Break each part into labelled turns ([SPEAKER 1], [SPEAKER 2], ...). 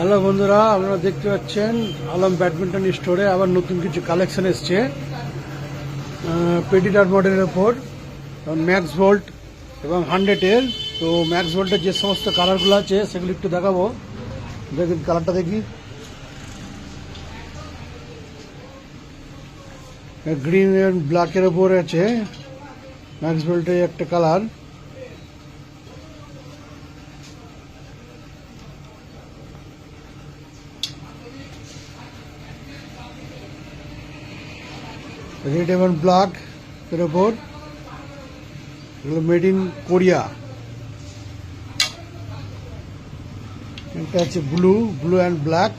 [SPEAKER 1] Hello বন্ধুরা, আপনারা দেখতে পাচ্ছেন আলম ব্যাডমিন্টন স্টোরে আবার নতুন কিছু কালেকশন এসছে পেডিটার মডেলের ওপর ম্যাক্স ভোল্ট এবং 100-এর। তো ম্যাক্স ভোল্টের যে সমস্ত কালারগুলো আছে সেগুলো একটু দেখাবো। দেখুন কালারটা দেখি, গ্রিন অ্যান্ড ব্ল্যাকের ওপর আছে ম্যাক্স ভোল্টের একটা কালার। রেড এবং ব্ল্যাক এর ওপর, এগুলো মেড ইন কোরিয়া। একটা আছে ব্লু অ্যান্ড ব্ল্যাক,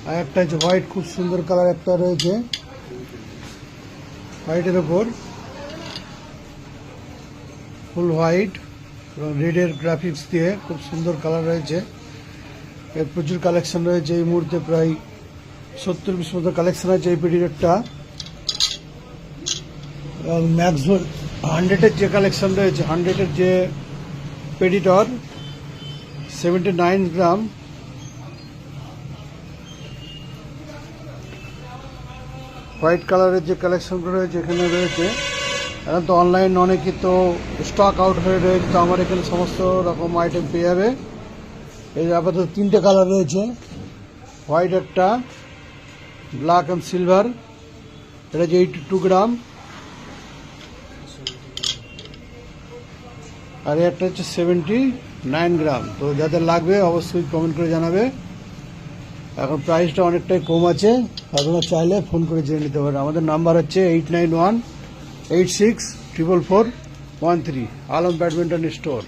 [SPEAKER 1] আর একটা আছে হোয়াইট, খুব সুন্দর কালার একটা রয়েছে হোয়াইটের ওপর, ফুল হোয়াইট এবং রেডের গ্রাফিক্স দিয়ে খুব সুন্দর কালার রয়েছে। এর প্রচুর কালেকশন রয়েছে এই মুহূর্তে, প্রায় 70-20 মতো কালেকশন আছে এই পিরিয়ডটা। এবং ম্যাক্স ভোল্ট 100-এর যে কালেকশন রয়েছে, 100-এর যে পেডিটর 79 গ্রাম, হোয়াইট কালারের যে কালেকশনগুলো রয়েছে এখানে রয়েছে। এখন তো অনলাইন অনেকে তো স্টক আউট হয়ে রয়েছে, তো আমার এখানে সমস্ত রকম আইটেম পেয়ে যাবে। এই আপাতত 3টে কালার রয়েছে, হোয়াইট একটা, ব্ল্যাক অ্যান্ড সিলভার। এটা যে 82 গ্রাম, আর একটা হচ্ছে 79 গ্রাম। তো যাদের লাগবে অবশ্যই কমেন্ট করে জানাবে। এখন প্রাইসটা অনেকটাই কম আছে, আপনারা চাইলে ফোন করে জেনে নিতে পারেন। আমাদের নাম্বার হচ্ছে 8918644413, আলম ব্যাডমিন্টন স্টোর।